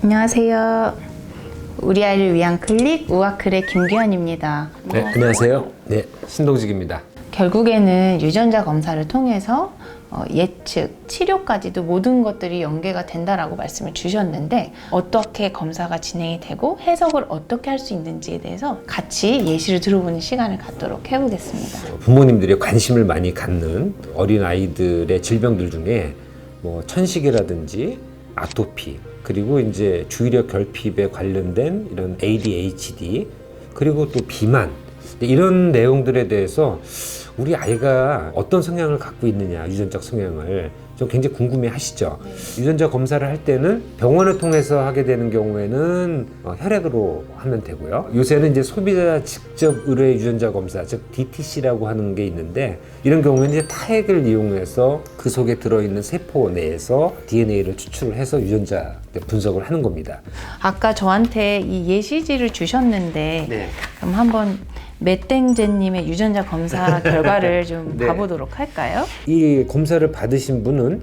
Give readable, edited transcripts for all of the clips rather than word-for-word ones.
안녕하세요. 우리 아이를 위한 클릭 우아클의 김규현입니다. 네, 안녕하세요. 네, 신동직입니다. 결국에는 유전자 검사를 통해서 예측, 치료까지도 모든 것들이 연계가 된다라고 말씀을 주셨는데 어떻게 검사가 진행이 되고 해석을 어떻게 할 수 있는지에 대해서 같이 예시를 들어보는 시간을 갖도록 해보겠습니다. 부모님들이 관심을 많이 갖는 어린 아이들의 질병들 중에 뭐 천식이라든지 아토피, 그리고 이제 주의력 결핍에 관련된 이런 ADHD, 그리고 또 비만, 이런 내용들에 대해서 우리 아이가 어떤 성향을 갖고 있느냐, 유전적 성향을 좀 굉장히 궁금해 하시죠. 유전자 검사를 할 때는 병원을 통해서 하게 되는 경우에는 혈액으로 하면 되고요. 요새는 이제 소비자 직접 의뢰 유전자 검사, 즉 DTC라고 하는 게 있는데, 이런 경우에는 이제 타액을 이용해서 그 속에 들어있는 세포 내에서 DNA를 추출을 해서 유전자 분석을 하는 겁니다. 아까 저한테 이 예시지를 주셨는데 네. 그럼 한번 맷땡제님의 유전자 검사 결과를 좀 네. 봐보도록 할까요? 이 검사를 받으신 분은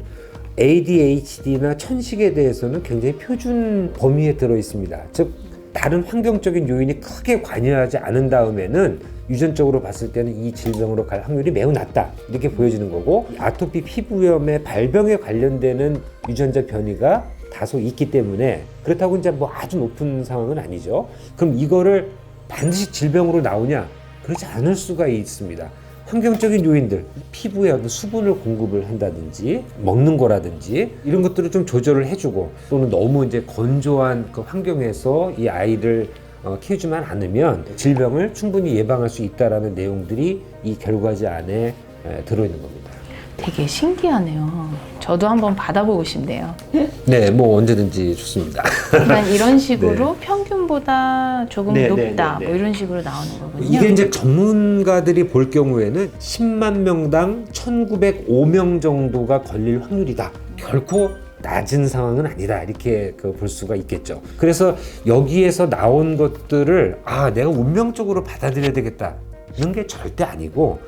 ADHD나 천식에 대해서는 굉장히 표준 범위에 들어 있습니다. 즉 다른 환경적인 요인이 크게 관여하지 않은 다음에는 유전적으로 봤을 때는 이 질병으로 갈 확률이 매우 낮다, 이렇게 보여지는 거고, 아토피 피부염의 발병에 관련되는 유전자 변이가 다소 있기 때문에 그렇다고 이제 뭐 아주 높은 상황은 아니죠. 그럼 이거를 반드시 질병으로 나오냐? 그렇지 않을 수가 있습니다. 환경적인 요인들, 피부에 어떤 수분을 공급을 한다든지 먹는 거라든지 이런 것들을 좀 조절을 해주고, 또는 너무 이제 건조한 그 환경에서 이 아이를 키우지만 않으면 질병을 충분히 예방할 수 있다라는 내용들이 이 결과지 안에 들어있는 겁니다. 되게 신기하네요. 저도 한번 받아보고 싶네요. 네, 뭐 언제든지 좋습니다. 그러니까 이런 식으로 평균보다 조금 네, 높다, 네. 뭐 이런 식으로 나오는 거군요. 이게 이제 전문가들이 볼 경우에는 10만 명당 1,905명 정도가 걸릴 확률이다. 결코 낮은 상황은 아니다, 이렇게 볼 수가 있겠죠. 그래서 여기에서 나온 것들을 내가 운명적으로 받아들여야 되겠다, 이런 게 절대 아니고,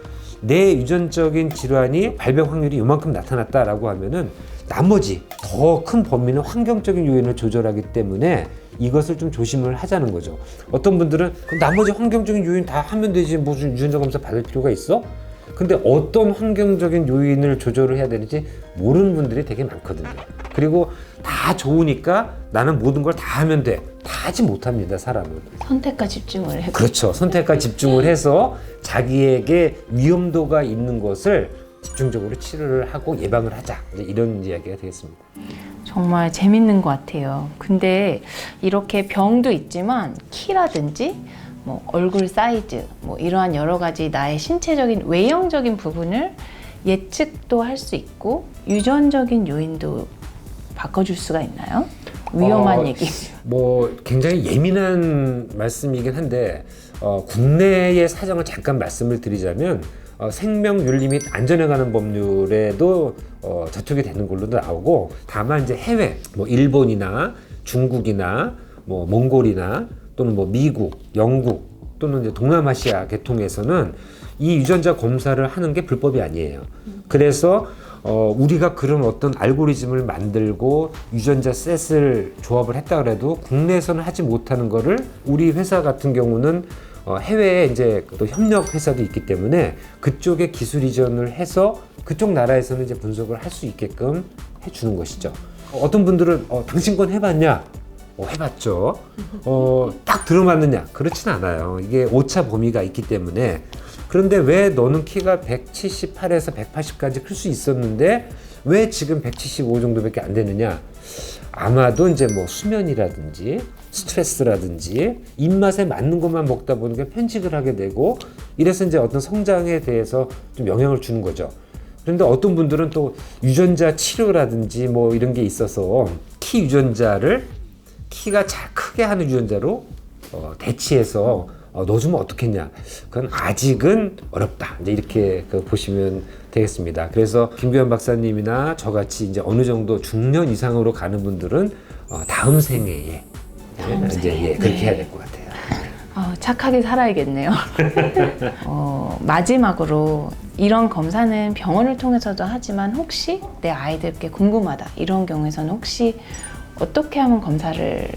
내 유전적인 질환이 발병 확률이 이만큼 나타났다라고 하면은 나머지 더 큰 범위는 환경적인 요인을 조절하기 때문에 이것을 좀 조심을 하자는 거죠. 어떤 분들은 그럼 나머지 환경적인 요인 다 하면 되지, 무슨 유전자 검사 받을 필요가 있어? 근데 어떤 환경적인 요인을 조절을 해야 되는지 모르는 분들이 되게 많거든요. 그리고 다 좋으니까 나는 모든 걸 다 하면 돼. 다 하지 못합니다, 사람은. 선택과 집중을 해서. 그렇죠. 선택과 집중을 해서 자기에게 위험도가 있는 것을 집중적으로 치료를 하고 예방을 하자, 이런 이야기가 되겠습니다. 정말 재밌는 것 같아요. 근데 이렇게 병도 있지만 키라든지 뭐 얼굴 사이즈, 뭐 이러한 여러 가지 나의 신체적인 외형적인 부분을 예측도 할 수 있고 유전적인 요인도 바꿔줄 수가 있나요? 위험한 얘기. 뭐 굉장히 예민한 말씀이긴 한데 국내의 사정을 잠깐 말씀을 드리자면 생명윤리 및 안전에 관한 법률에도 저촉이 되는 걸로도 나오고, 다만 이제 해외, 뭐 일본이나 중국이나 뭐 몽골이나 또는 뭐 미국, 영국 또는 이제 동남아시아 계통에서는 이 유전자 검사를 하는 게 불법이 아니에요. 그래서 우리가 그런 어떤 알고리즘을 만들고 유전자 셋을 조합을 했다 그래도 국내에서는 하지 못하는 거를 우리 회사 같은 경우는 해외에 이제 또 협력 회사도 있기 때문에 그쪽에 기술 이전을 해서 그쪽 나라에서는 이제 분석을 할 수 있게끔 해주는 것이죠. 어떤 분들은 당신 건 해봤냐? 해봤죠. 딱 들어맞느냐? 그렇진 않아요. 이게 오차 범위가 있기 때문에. 그런데 왜 너는 키가 178에서 180까지 클 수 있었는데 왜 지금 175 정도밖에 안 되느냐? 아마도 이제 뭐 수면이라든지 스트레스라든지 입맛에 맞는 것만 먹다 보니까 편식을 하게 되고, 이래서 이제 어떤 성장에 대해서 좀 영향을 주는 거죠. 그런데 어떤 분들은 또 유전자 치료라든지 뭐 이런 게 있어서 키 유전자를 키가 잘 크게 하는 유전자로 대치해서 넣어주면 어떻겠냐. 그건 아직은 어렵다, 이제 이렇게 보시면 되겠습니다. 그래서 김규현 박사님이나 저같이 이제 어느 정도 중년 이상으로 가는 분들은 다음 생애에 이제 그렇게 해야 될 것 같아요. 착하게 살아야겠네요. 마지막으로 이런 검사는 병원을 통해서도 하지만 혹시 내 아이들께 궁금하다, 이런 경우에서는 혹시 어떻게 하면 검사를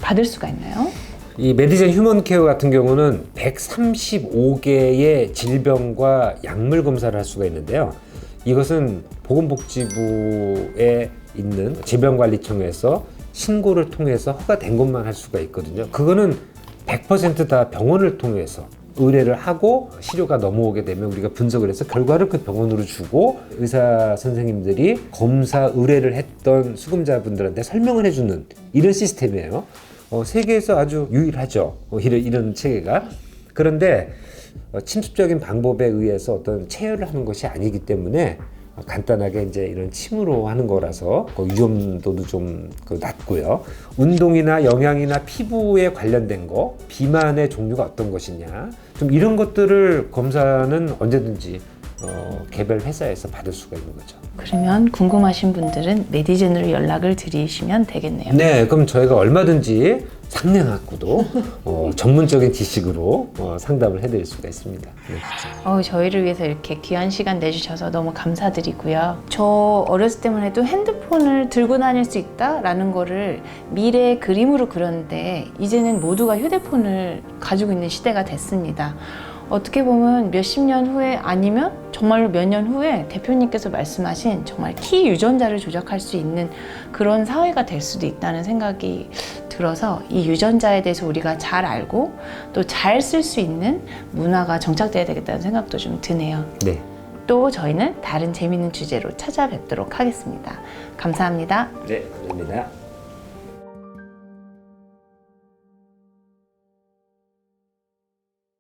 받을 수가 있나요? 이 메디젠 휴먼케어 같은 경우는 135개의 질병과 약물 검사를 할 수가 있는데요. 이것은 보건복지부에 있는 질병관리청에서 신고를 통해서 허가된 것만 할 수가 있거든요. 그거는 100% 다 병원을 통해서 의뢰를 하고 시료가 넘어오게 되면 우리가 분석을 해서 결과를 그 병원으로 주고 의사 선생님들이 검사 의뢰를 했던 수금자분들한테 설명을 해주는 이런 시스템이에요. 세계에서 아주 유일하죠. 이런 체계가. 그런데 침습적인 방법에 의해서 어떤 체열을 하는 것이 아니기 때문에 간단하게 이제 이런 침으로 하는 거라서 위험도도 좀 낮고요. 운동이나 영양이나 피부에 관련된 거, 비만의 종류가 어떤 것이냐, 좀 이런 것들을 검사는 언제든지 개별 회사에서 받을 수가 있는 거죠. 그러면 궁금하신 분들은 메디젠으로 연락을 드리시면 되겠네요. 네, 그럼 저희가 얼마든지 상냥하고도 전문적인 지식으로 상담을 해드릴 수가 있습니다. 네. 저희를 위해서 이렇게 귀한 시간 내주셔서 너무 감사드리고요. 저 어렸을 때만 해도 핸드폰을 들고 다닐 수 있다라는 거를 미래의 그림으로 그렸는데 이제는 모두가 휴대폰을 가지고 있는 시대가 됐습니다. 어떻게 보면 몇십 년 후에 아니면 정말로 몇 년 후에 대표님께서 말씀하신 정말 키 유전자를 조작할 수 있는 그런 사회가 될 수도 있다는 생각이 들어서 이 유전자에 대해서 우리가 잘 알고 또 잘 쓸 수 있는 문화가 정착돼야 되겠다는 생각도 좀 드네요. 네. 또 저희는 다른 재미있는 주제로 찾아뵙도록 하겠습니다. 감사합니다. 네, 감사합니다.